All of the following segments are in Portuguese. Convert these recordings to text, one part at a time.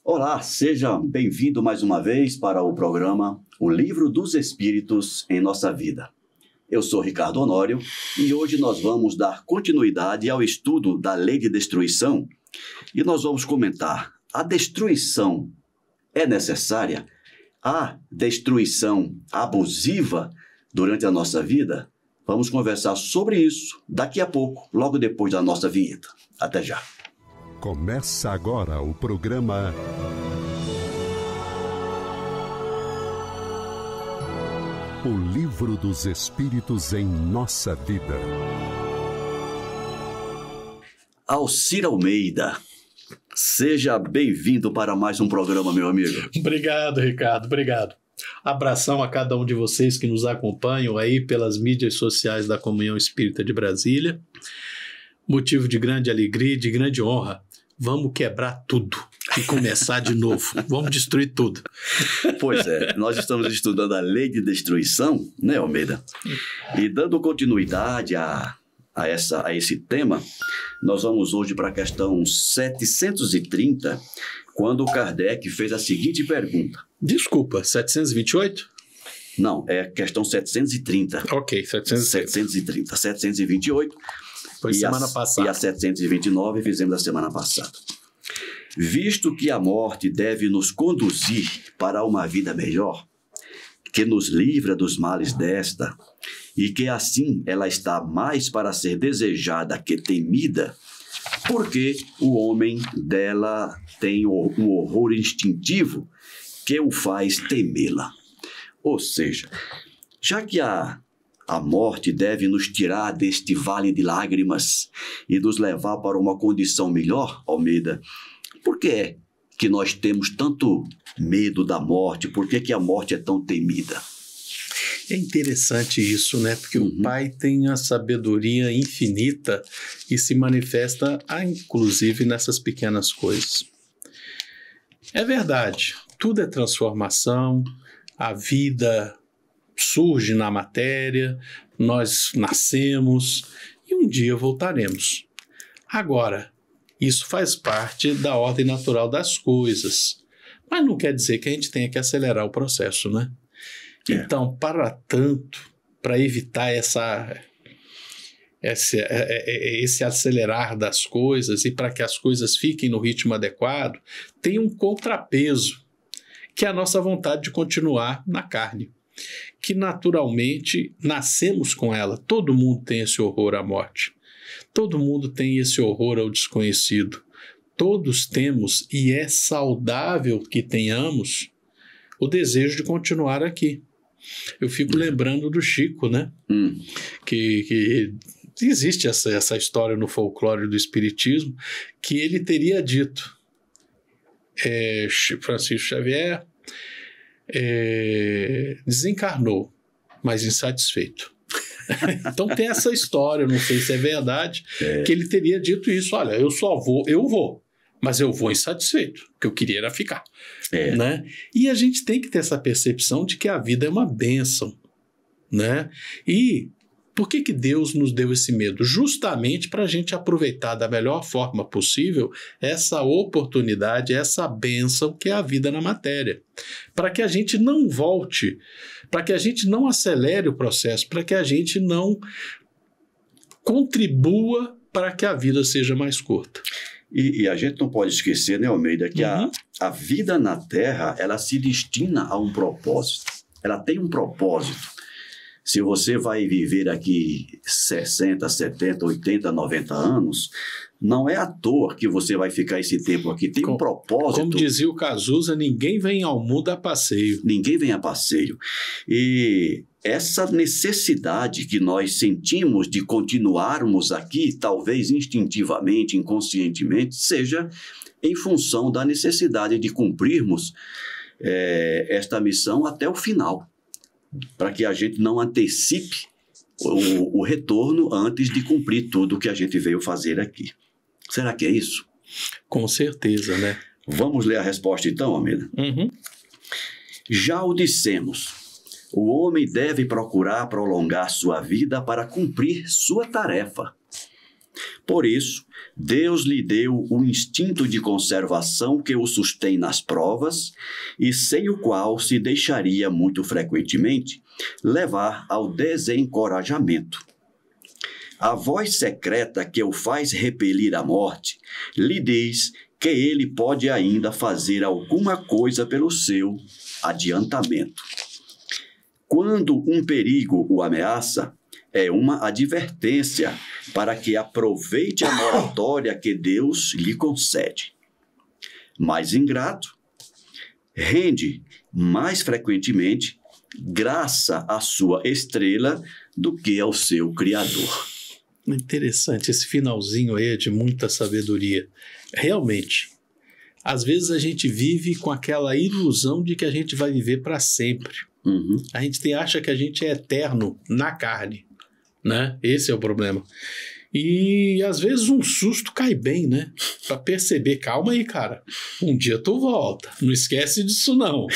Olá, seja bem-vindo mais uma vez para o programa O Livro dos Espíritos em Nossa Vida. Eu sou Ricardo Honório e hoje nós vamos dar continuidade ao estudo da Lei de Destruição e nós vamos comentar: a destruição é necessária? Há destruição abusiva durante a nossa vida? Vamos conversar sobre isso daqui a pouco, logo depois da nossa vinheta. Até já. Começa agora o programa O Livro dos Espíritos em Nossa Vida. Alcir Almeida, seja bem-vindo para mais um programa, meu amigo. Obrigado, Ricardo, obrigado. Abração a cada um de vocês que nos acompanham aí pelas mídias sociais da Comunhão Espírita de Brasília. Motivo de grande alegria e de grande honra. Vamos quebrar tudo e começar de novo. Vamos destruir tudo. Pois é, nós estamos estudando a Lei de Destruição, né, Almeida? E dando continuidade a esse tema, nós vamos hoje para a questão 730, quando Kardec fez a seguinte pergunta. Desculpa, 728? Não, é a questão 730. Ok, 730. 728. Foi semana passada. E a 729 fizemos a semana passada. Visto que a morte deve nos conduzir para uma vida melhor, que nos livra dos males desta, e que assim ela está mais para ser desejada que temida, porque o homem dela tem um horror instintivo que o faz temê-la. Ou seja, já que a morte deve nos tirar deste vale de lágrimas e nos levar para uma condição melhor, Almeida, por que é que nós temos tanto medo da morte? Por que a morte é tão temida? É interessante isso, né? Porque o Pai tem a sabedoria infinita e se manifesta, inclusive, nessas pequenas coisas. É verdade, tudo é transformação, a vida surge na matéria, nós nascemos e um dia voltaremos. Agora, isso faz parte da ordem natural das coisas, mas não quer dizer que a gente tenha que acelerar o processo, né? Então, para evitar esse acelerar das coisas e para que as coisas fiquem no ritmo adequado, tem um contrapeso, que é a nossa vontade de continuar na carne, que naturalmente nascemos com ela. Todo mundo tem esse horror à morte. Todo mundo tem esse horror ao desconhecido. Todos temos, e é saudável que tenhamos, o desejo de continuar aqui. Eu fico lembrando do Chico, né? Que existe essa história no folclore do espiritismo, que ele teria dito, Francisco Xavier desencarnou, mas insatisfeito. Então tem essa história, não sei se é verdade, que ele teria dito isso: olha, eu vou, mas eu vou insatisfeito, o que eu queria era ficar. Né? E a gente tem que ter essa percepção de que a vida é uma bênção, né? E por que Deus nos deu esse medo? Justamente para a gente aproveitar da melhor forma possível essa oportunidade, essa bênção que é a vida na matéria. Para que a gente não volte, para que a gente não acelere o processo, para que a gente não contribua para que a vida seja mais curta. E a gente não pode esquecer, né, Almeida, que a vida na Terra, ela se destina a um propósito. Ela tem um propósito. Se você vai viver aqui 60, 70, 80, 90 anos, não é à toa que você vai ficar esse tempo aqui. Tem um propósito. Como dizia o Cazuza, ninguém vem ao mundo a passeio. Ninguém vem a passeio. E essa necessidade que nós sentimos de continuarmos aqui, talvez instintivamente, inconscientemente, seja em função da necessidade de cumprirmos esta missão até o final, para que a gente não antecipe o retorno antes de cumprir tudo que a gente veio fazer aqui. Será que é isso? Com certeza, né? Vamos ler a resposta então, Almeida? Já o dissemos, o homem deve procurar prolongar sua vida para cumprir sua tarefa. Por isso, Deus lhe deu o instinto de conservação que o sustém nas provas e sem o qual se deixaria muito frequentemente levar ao desencorajamento. A voz secreta que o faz repelir a morte lhe diz que ele pode ainda fazer alguma coisa pelo seu adiantamento. Quando um perigo o ameaça, é uma advertência para que aproveite a moratória que Deus lhe concede. Mais ingrato, rende mais frequentemente graça à sua estrela do que ao seu Criador. Interessante, esse finalzinho aí é de muita sabedoria. Realmente, às vezes a gente vive com aquela ilusão de que a gente vai viver para sempre. Uhum. A gente acha que a gente é eterno na carne, né? Esse é o problema. E às vezes um susto cai bem, né? Para perceber, calma aí, cara, um dia tu volta, não esquece disso não.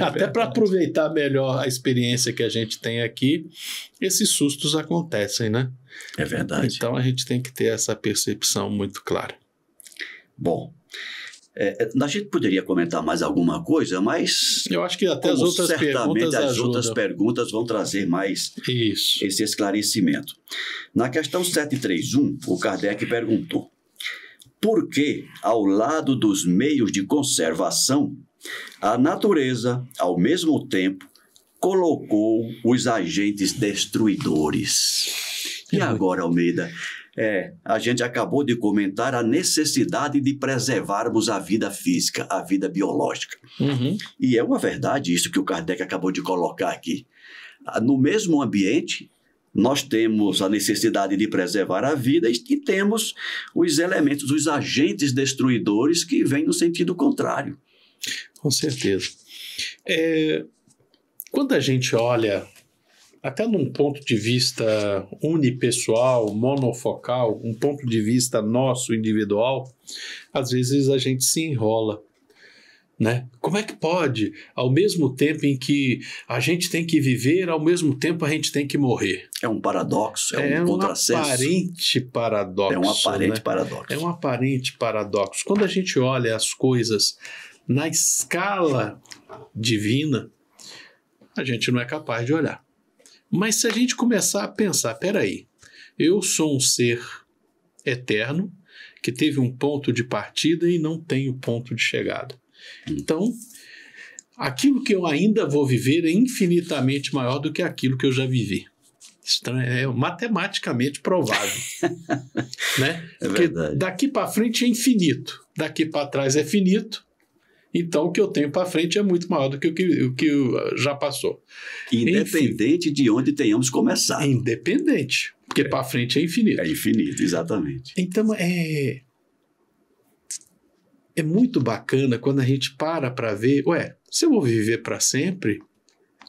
Até para aproveitar melhor a experiência que a gente tem aqui, esses sustos acontecem, né? É verdade. Então a gente tem que ter essa percepção muito clara. Bom, a gente poderia comentar mais alguma coisa, mas eu acho que até as outras perguntas as ajudam. outras perguntas vão trazer mais esse esclarecimento. Na questão 731, o Kardec perguntou: por que, ao lado dos meios de conservação, a natureza, ao mesmo tempo, colocou os agentes destruidores? E agora, Almeida, a gente acabou de comentar a necessidade de preservarmos a vida física, a vida biológica. Uhum. E é uma verdade isso que o Kardec acabou de colocar aqui. No mesmo ambiente, nós temos a necessidade de preservar a vida e temos os elementos, os agentes destruidores que vêm no sentido contrário. Com certeza. Quando a gente olha até num ponto de vista unipessoal, monofocal, um ponto de vista nosso, individual, às vezes a gente se enrola, né? Como é que pode, ao mesmo tempo em que a gente tem que viver, ao mesmo tempo a gente tem que morrer? É um paradoxo, é um contrassenso. É um aparente paradoxo. É um aparente, né? paradoxo. É um aparente paradoxo. Quando a gente olha as coisas na escala divina, a gente não é capaz de olhar. Mas se a gente começar a pensar, peraí, eu sou um ser eterno que teve um ponto de partida e não tenho ponto de chegada. Então, aquilo que eu ainda vou viver é infinitamente maior do que aquilo que eu já vivi. Isso é matematicamente provável. Né? Porque daqui para frente é infinito, daqui para trás é finito. Então, o que eu tenho para frente é muito maior do que o que já passou. Independente de onde tenhamos começado. Independente, porque para frente é infinito. É infinito, exatamente. Então, é muito bacana quando a gente para ver, se eu vou viver para sempre,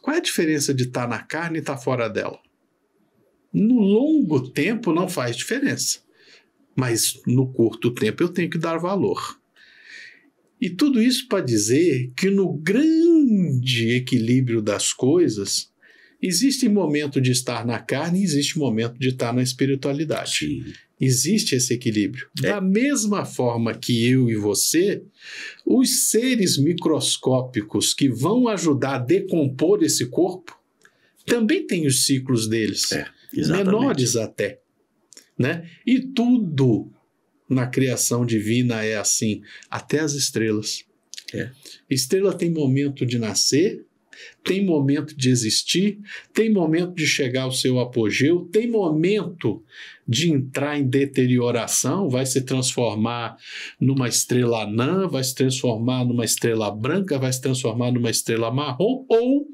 qual é a diferença de estar na carne e estar fora dela? No longo tempo não faz diferença, mas no curto tempo eu tenho que dar valor. E tudo isso para dizer que no grande equilíbrio das coisas, existe momento de estar na carne e existe momento de estar na espiritualidade. Sim. Existe esse equilíbrio. Da mesma forma que eu e você, os seres microscópicos que vão ajudar a decompor esse corpo, também têm os ciclos deles, menores até. Né? E tudo na criação divina é assim, até as estrelas. Estrela tem momento de nascer, tem momento de existir, tem momento de chegar ao seu apogeu, tem momento de entrar em deterioração, vai se transformar numa estrela anã, vai se transformar numa estrela branca, vai se transformar numa estrela marrom, ou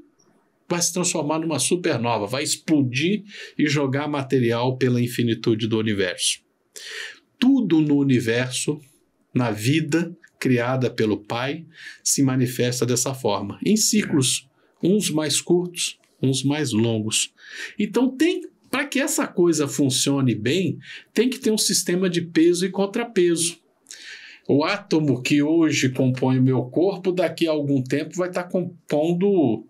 vai se transformar numa supernova, vai explodir e jogar material pela infinitude do universo. Tudo no universo, na vida criada pelo Pai, se manifesta dessa forma, em ciclos, uns mais curtos, uns mais longos. Então, para que essa coisa funcione bem, tem que ter um sistema de peso e contrapeso. O átomo que hoje compõe o meu corpo, daqui a algum tempo vai estar compondo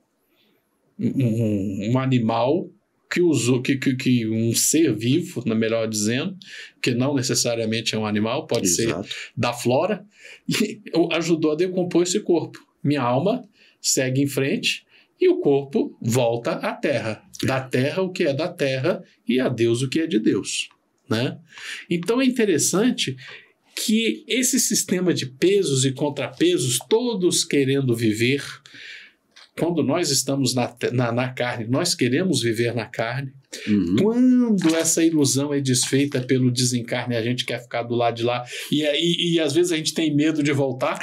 um animal que um ser vivo, melhor dizendo, que não necessariamente é um animal, pode Exato. ser da flora, e ajudou a decompor esse corpo. Minha alma segue em frente e o corpo volta à terra. Da terra o que é da terra e a Deus o que é de Deus, né? Então é interessante que esse sistema de pesos e contrapesos, todos querendo viver, quando nós estamos na carne, nós queremos viver na carne. Uhum. Quando essa ilusão é desfeita pelo desencarne, a gente quer ficar do lado de lá, e às vezes a gente tem medo de voltar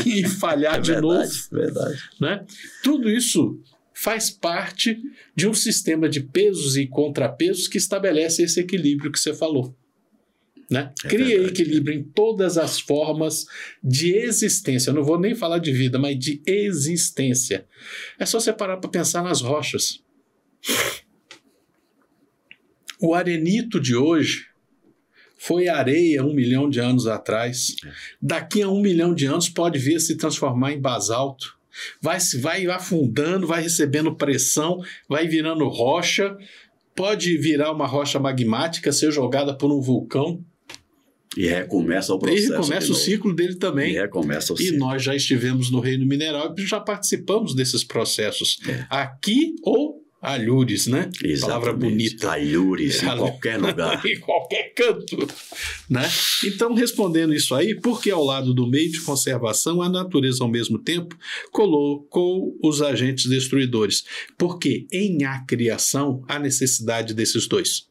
e falhar de novo. Verdade. Né? Tudo isso faz parte de um sistema de pesos e contrapesos que estabelece esse equilíbrio que você falou. Né? Cria equilíbrio em todas as formas de existência. Eu não vou nem falar de vida, mas de existência. É só você parar para pensar nas rochas. O arenito de hoje foi areia 1 milhão de anos atrás. Daqui a 1 milhão de anos pode vir a se transformar em basalto. Vai afundando, vai recebendo pressão, vai virando rocha. Pode virar uma rocha magmática, ser jogada por um vulcão. E recomeça o processo. E recomeça o ciclo dele também. E recomeça o ciclo. E nós já estivemos no reino mineral e já participamos desses processos. Aqui ou alhures, né? Exatamente. Palavra bonita. Alhures, em qualquer lugar. Em qualquer canto. Né? Então, respondendo isso aí, porque ao lado do meio de conservação, a natureza, ao mesmo tempo, colocou os agentes destruidores. Porque em acriação, há necessidade desses dois.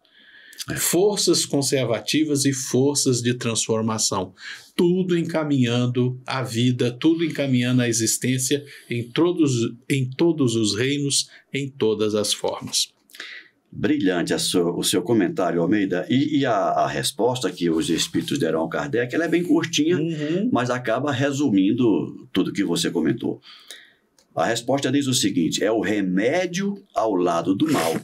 Forças conservativas e forças de transformação. Tudo encaminhando a vida, tudo encaminhando a existência em todos os reinos, em todas as formas. Brilhante o seu comentário, Almeida. E a resposta que os espíritos deram ao Kardec, ela é bem curtinha, mas acaba resumindo tudo que você comentou. A resposta diz o seguinte: é o remédio ao lado do mal.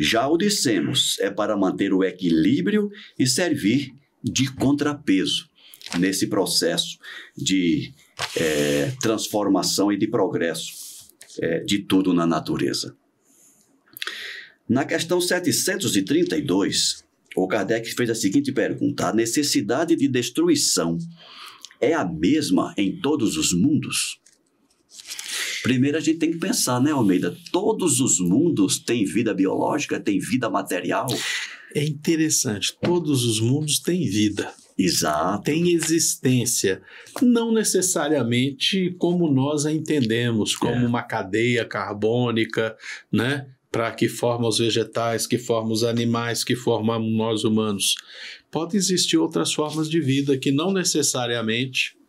Já o dissemos, é para manter o equilíbrio e servir de contrapeso nesse processo de transformação e de progresso de tudo na natureza. Na questão 732, o Kardec fez a seguinte pergunta: a necessidade de destruição é a mesma em todos os mundos? Primeiro a gente tem que pensar, né, Almeida? Todos os mundos têm vida biológica, têm vida material? É interessante, todos os mundos têm vida. Exato. Tem existência, não necessariamente como nós a entendemos, como uma cadeia carbônica, né? Para que forma os vegetais, que forma os animais, que formamos nós humanos. Podem existir outras formas de vida que não necessariamente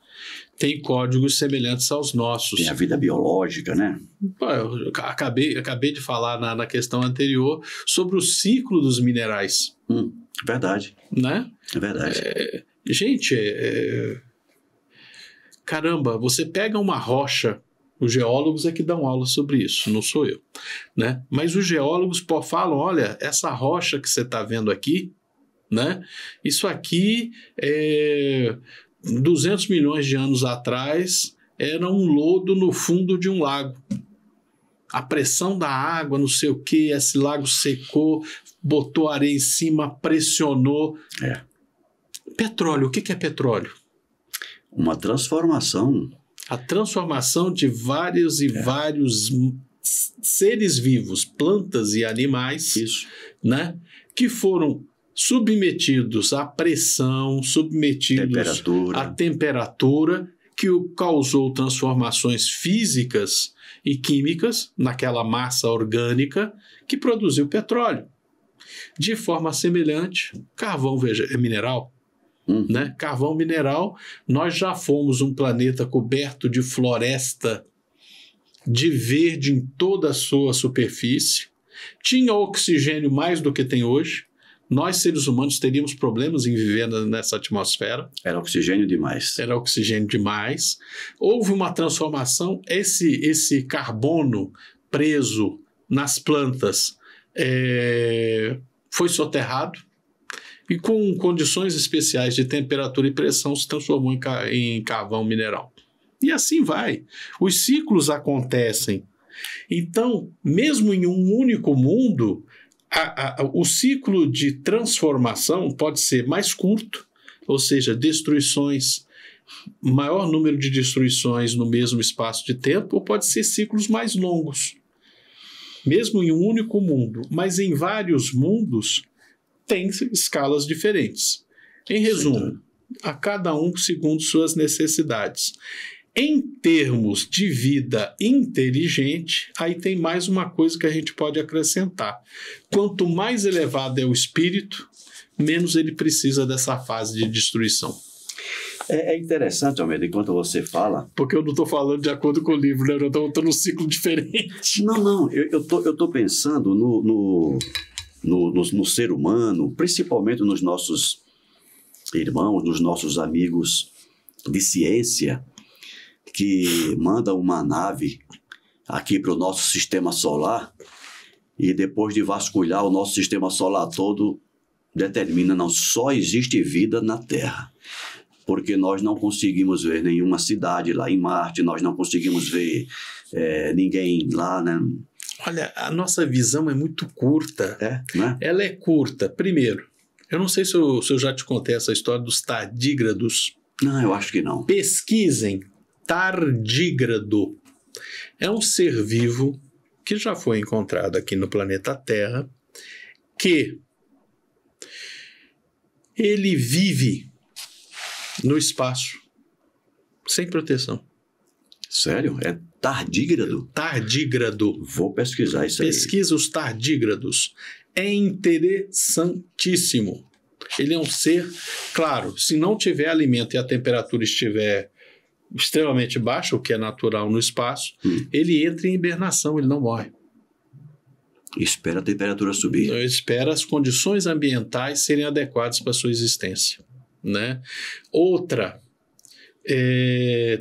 tem códigos semelhantes aos nossos. Tem a vida biológica, né? Eu acabei de falar na questão anterior sobre o ciclo dos minerais. Verdade. Né? É verdade. Gente, caramba, você pega uma rocha, os geólogos é que dão aula sobre isso, não sou eu. Né? Mas os geólogos falam, olha, essa rocha que você está vendo aqui, né? Isso aqui 200 milhões de anos atrás era um lodo no fundo de um lago. A pressão da água, não sei o que, esse lago secou, botou areia em cima, pressionou. Petróleo, o que é petróleo? Uma transformação. A transformação de vários seres vivos, plantas e animais, né, que foram submetidos à pressão, submetidos à temperatura, que causou transformações físicas e químicas naquela massa orgânica que produziu petróleo. De forma semelhante, carvão mineral. Né? Carvão mineral, nós já fomos um planeta coberto de floresta, de verde em toda a sua superfície, tinha oxigênio mais do que tem hoje. Nós, seres humanos, teríamos problemas em viver nessa atmosfera. Era oxigênio demais. Era oxigênio demais. Houve uma transformação. Esse carbono preso nas plantas foi soterrado e, com condições especiais de temperatura e pressão, se transformou em carvão mineral. E assim vai. Os ciclos acontecem Então, mesmo em um único mundo, o ciclo de transformação pode ser mais curto, ou seja, destruições, maior número de destruições no mesmo espaço de tempo, ou pode ser ciclos mais longos, mesmo em um único mundo, mas em vários mundos tem escalas diferentes. Em resumo, a cada um segundo suas necessidades. Em termos de vida inteligente, aí tem mais uma coisa que a gente pode acrescentar. Quanto mais elevado é o espírito, menos ele precisa dessa fase de destruição. É interessante, Almeida, enquanto você fala... Porque eu não estou falando de acordo com o livro, né? Eu estou num ciclo diferente. Não, eu tô pensando no ser humano, principalmente nos nossos irmãos, nos nossos amigos de ciência, que mandam uma nave aqui para o nosso sistema solar e depois de vasculhar o nosso sistema solar todo, determina, não, só existe vida na Terra. Porque nós não conseguimos ver nenhuma cidade lá em Marte, nós não conseguimos ver ninguém lá, né? Olha, a nossa visão é muito curta. Né? Ela é curta. Primeiro, eu não sei se eu já te contei essa história dos tardígrados. Não, eu acho que não. Pesquisem tardígrado. É um ser vivo que já foi encontrado aqui no planeta Terra, que ele vive no espaço, sem proteção. Sério? É tardígrado? Tardígrado. Vou pesquisar isso aí. Pesquisa os tardígrados. É interessantíssimo. Ele é um ser, claro, se não tiver alimento e a temperatura estiver extremamente baixa, o que é natural no espaço, ele entra em hibernação, ele não morre. Espera a temperatura subir. Ele espera as condições ambientais serem adequadas para a sua existência, né? Outra,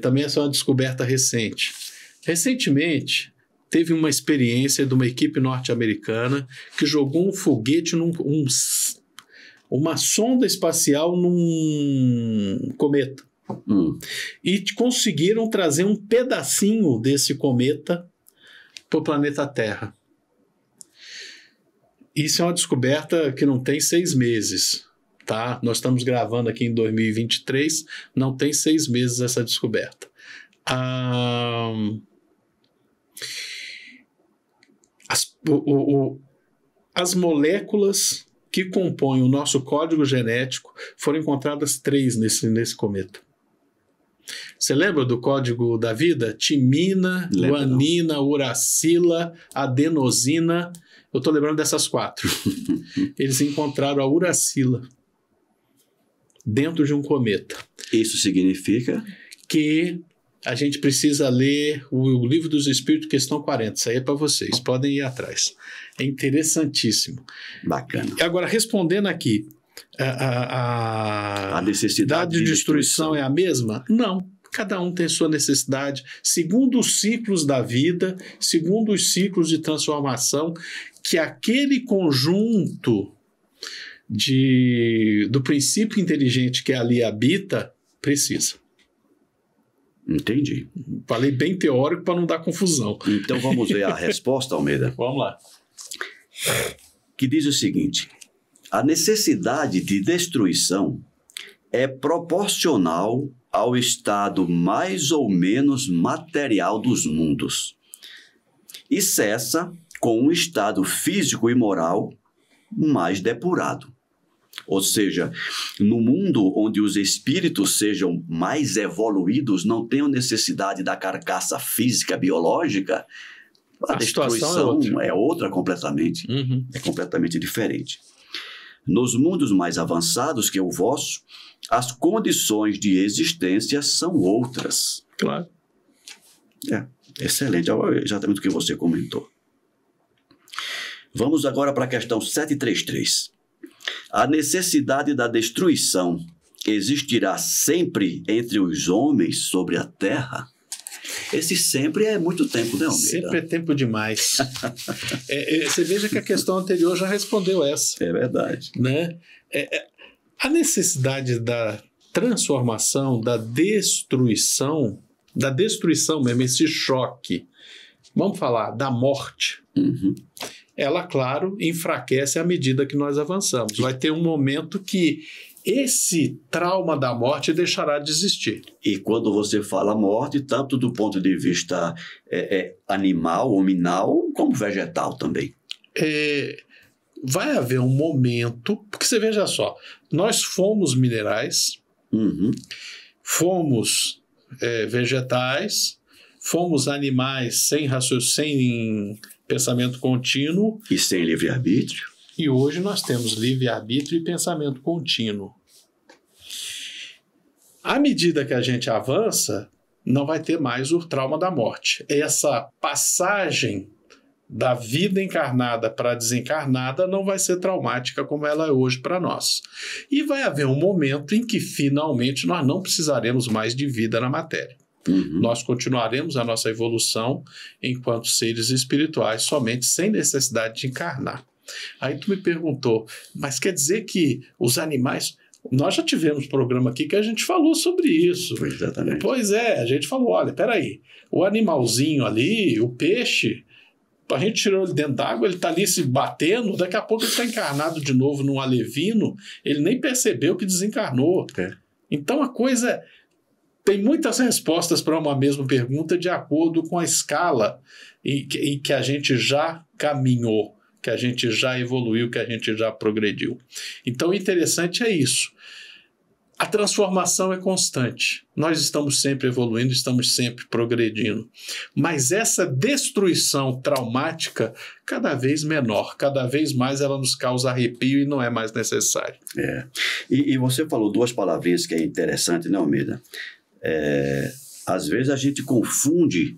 também essa é uma descoberta recente. Recentemente, teve uma experiência de uma equipe norte-americana que jogou um foguete, uma sonda espacial num cometa. E conseguiram trazer um pedacinho desse cometa para o planeta Terra. Isso é uma descoberta que não tem 6 meses. Tá? Nós estamos gravando aqui em 2023, não tem 6 meses essa descoberta. As moléculas que compõem o nosso código genético foram encontradas 3 nesse cometa. Você lembra do código da vida? Timina, guanina, uracila, adenosina. Eu estou lembrando dessas 4. Eles encontraram a uracila dentro de um cometa. Isso significa? Que a gente precisa ler o Livro dos Espíritos, questão 40. Isso aí é para vocês, podem ir atrás. É interessantíssimo. Bacana. Agora, respondendo aqui, a necessidade de destruição é a mesma? Não. Cada um tem sua necessidade, segundo os ciclos da vida, segundo os ciclos de transformação, que aquele conjunto do princípio inteligente que ali habita precisa. Entendi. Falei bem teórico para não dar confusão. Então vamos ver a resposta, Almeida. Vamos lá. Que diz o seguinte: a necessidade de destruição é proporcional ao estado mais ou menos material dos mundos e cessa com um estado físico e moral mais depurado. Ou seja, no mundo onde os espíritos sejam mais evoluídos, não tenham necessidade da carcaça física biológica, a destruição é outra completamente. É completamente diferente. Nos mundos mais avançados que o vosso, as condições de existência são outras. Claro. Excelente, exatamente o que você comentou. Vamos agora para a questão 733. A necessidade da destruição existirá sempre entre os homens sobre a terra? Esse sempre é muito tempo, né, Almeida? Sempre é tempo demais. Você veja que a questão anterior já respondeu essa. É verdade. Né? A necessidade da transformação, da destruição mesmo, esse choque vamos falar da morte. Uhum. Ela, claro, enfraquece à medida que nós avançamos. Vai ter um momento que esse trauma da morte deixará de existir. E quando você fala morte, tanto do ponto de vista animal, hominal, como vegetal também. Vai haver um momento, porque você veja só, nós fomos minerais, Uhum. fomos vegetais, fomos animais sem pensamento contínuo. E sem livre-arbítrio. E hoje nós temos livre-arbítrio e pensamento contínuo. À medida que a gente avança, não vai ter mais o trauma da morte. Essa passagem da vida encarnada para a desencarnada não vai ser traumática como ela é hoje para nós. E vai haver um momento em que finalmente nós não precisaremos mais de vida na matéria. Uhum. Nós continuaremos a nossa evolução enquanto seres espirituais, somente sem necessidade de encarnar. Aí tu me perguntou, mas quer dizer que os animais... Nós já tivemos programa aqui que a gente falou sobre isso. Exatamente. Pois é, a gente falou, olha, peraí, o animalzinho ali, o peixe, a gente tirou ele dentro d'água, ele está ali se batendo, daqui a pouco ele está encarnado de novo num alevino, ele nem percebeu que desencarnou. Então a coisa... Tem muitas respostas para uma mesma pergunta de acordo com a escala em que a gente já caminhou, que a gente já evoluiu, que a gente já progrediu. Então, o interessante é isso. A transformação é constante. Nós estamos sempre evoluindo, estamos sempre progredindo. Mas essa destruição traumática, cada vez menor, cada vez mais ela nos causa arrepio e não é mais necessário. E você falou duas palavrinhas que é interessante, né, Almeida? Às vezes a gente confunde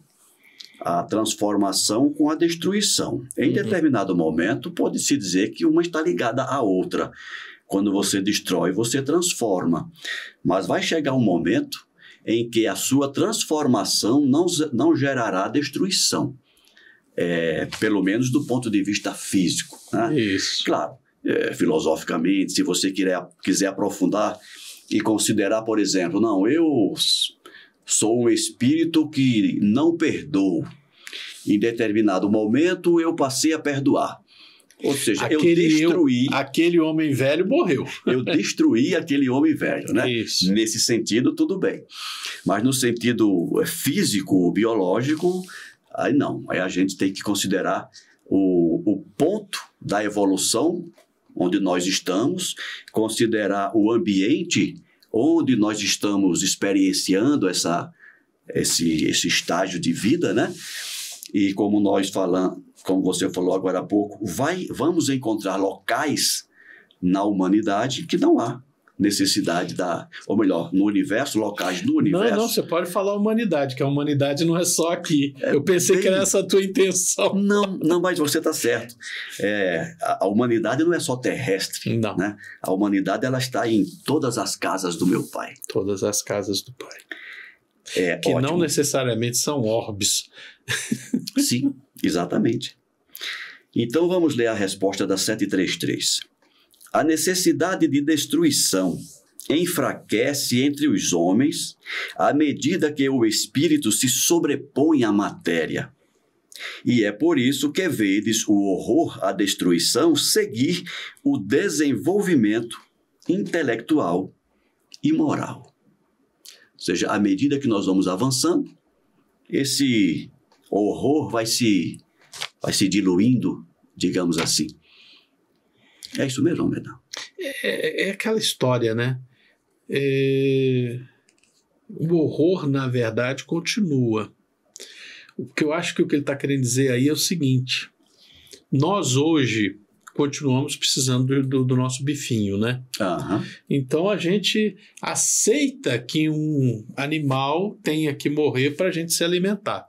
a transformação com a destruição. Em determinado momento, pode-se dizer que uma está ligada à outra. Quando você destrói, você transforma. Mas vai chegar um momento em que a sua transformação não gerará destruição. Pelo menos do ponto de vista físico. Né? Isso. Claro, filosoficamente, se você quiser aprofundar e considerar, por exemplo, não, eu sou um espírito que não perdoo. Em determinado momento, eu passei a perdoar. Ou seja, eu destruí... Aquele homem velho morreu. Eu destruí aquele homem velho, né? Isso. Nesse sentido, tudo bem. Mas no sentido físico, biológico, aí não. Aí a gente tem que considerar o ponto da evolução onde nós estamos, considerar o ambiente onde nós estamos experienciando esse estágio de vida, né? E como você falou agora há pouco, vamos encontrar locais na humanidade que não há necessidade ou melhor, no universo, locais do universo. Não, você pode falar humanidade, que a humanidade não é só aqui. Eu pensei que era essa a tua intenção. Não, mas você está certo. A humanidade não é só terrestre. Não. Né? A humanidade ela está em todas as casas do meu Pai. Todas as casas do Pai. Que ótimo. Não necessariamente são orbes. Sim, exatamente. Então vamos ler a resposta da 733. A necessidade de destruição enfraquece entre os homens à medida que o espírito se sobrepõe à matéria. E é por isso que vedes o horror à destruição seguir o desenvolvimento intelectual e moral. Ou seja, à medida que nós vamos avançando, esse horror vai se diluindo, digamos assim. É isso mesmo, Almeida? É aquela história, né? O horror, na verdade, continua. O que eu acho que o que ele está querendo dizer aí é o seguinte: nós hoje continuamos precisando do nosso bifinho, né? Uhum. Então a gente aceita que um animal tenha que morrer para a gente se alimentar.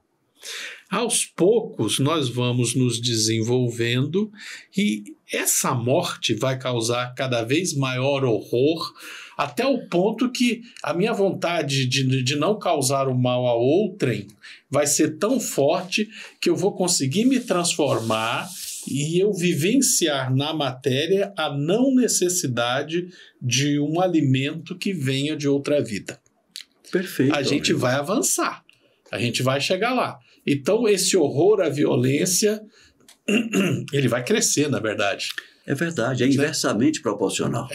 Aos poucos nós vamos nos desenvolvendo e essa morte vai causar cada vez maior horror, até o ponto que a minha vontade de não causar o mal a outrem vai ser tão forte que eu vou conseguir me transformar e eu vivenciar na matéria a não necessidade de um alimento que venha de outra vida. Perfeito. A gente vai avançar. A gente vai chegar lá. Então, esse horror à violência, ele vai crescer, na verdade. É verdade, é inversamente proporcional.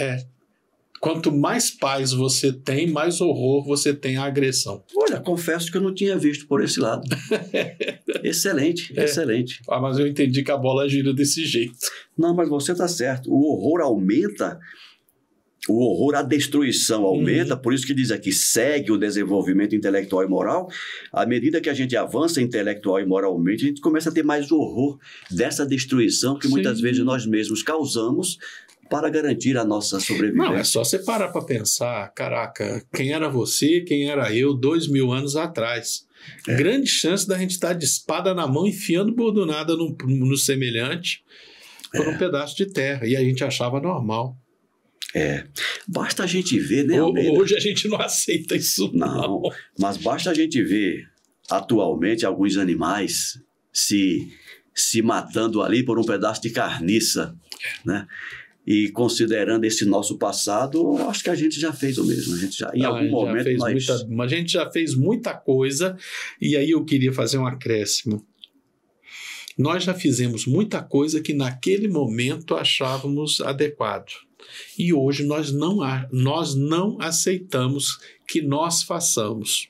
Quanto mais paz você tem, mais horror você tem à agressão. Olha, confesso que eu não tinha visto por esse lado. Excelente, excelente. Mas eu entendi que a bola gira desse jeito. Não, mas você está certo. O horror aumenta, o horror à destruição aumenta, por isso que diz aqui, segue o desenvolvimento intelectual e moral. À medida que a gente avança intelectual e moralmente, a gente começa a ter mais horror dessa destruição que muitas vezes nós mesmos causamos para garantir a nossa sobrevivência. Não, é só você parar para pensar, caraca, quem era você, quem era eu 2000 anos atrás. Grande chance da gente estar de espada na mão, enfiando bordunada no semelhante por um pedaço de terra, e a gente achava normal. Basta a gente ver, né, Almeida? Hoje a gente não aceita isso, não. Mas basta a gente ver, atualmente, alguns animais se matando ali por um pedaço de carniça, né? E considerando esse nosso passado, acho que a gente já fez o mesmo. A gente já, em algum momento, a gente já fez muita coisa, e aí eu queria fazer um acréscimo. Nós já fizemos muita coisa que naquele momento achávamos adequado. E hoje nós não aceitamos que nós façamos.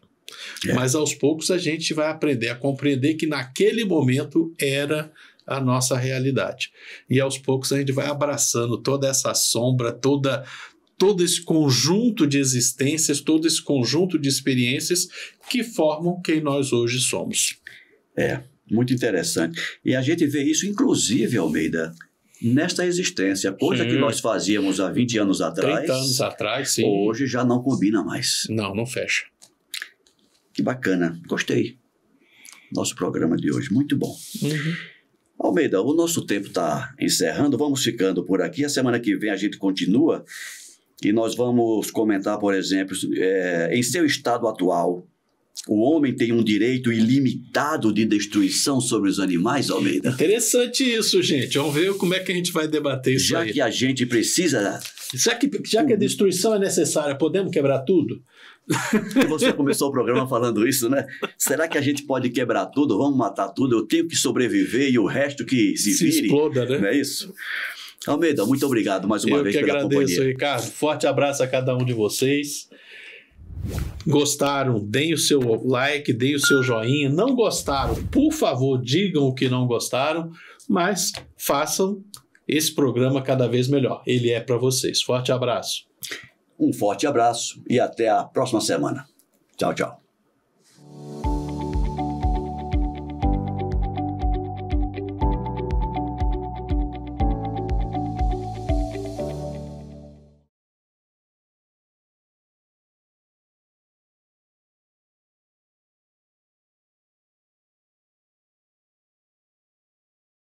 Mas aos poucos a gente vai aprender a compreender que naquele momento era a nossa realidade. E aos poucos a gente vai abraçando toda essa sombra, todo esse conjunto de existências, todo esse conjunto de experiências que formam quem nós hoje somos. Muito interessante. E a gente vê isso, inclusive, Almeida, nesta existência. Coisa que nós fazíamos há 20 anos atrás. 30 anos atrás, sim. Hoje já não combina mais. Não fecha. Que bacana. Gostei. Nosso programa de hoje. Muito bom. Almeida, o nosso tempo está encerrando. Vamos ficando por aqui. A semana que vem a gente continua. E nós vamos comentar, por exemplo, em seu estado atual, o homem tem um direito ilimitado de destruição sobre os animais, Almeida? Interessante isso, gente. Vamos ver como é que a gente vai debater isso aí. Já que a gente precisa... Já que a destruição é necessária, podemos quebrar tudo? Você começou o programa falando isso, né? Será que a gente pode quebrar tudo? Vamos matar tudo? Eu tenho que sobreviver e o resto que se vire? Exploda, né? Não é isso? Almeida, muito obrigado mais uma vez pela companhia. Eu que agradeço, Ricardo. Forte abraço a cada um de vocês. Gostaram? Deem o seu like, deem o seu joinha. Não gostaram? Por favor, digam o que não gostaram, mas façam esse programa cada vez melhor. Ele é para vocês. Forte abraço. Um forte abraço e até a próxima semana. Tchau, tchau.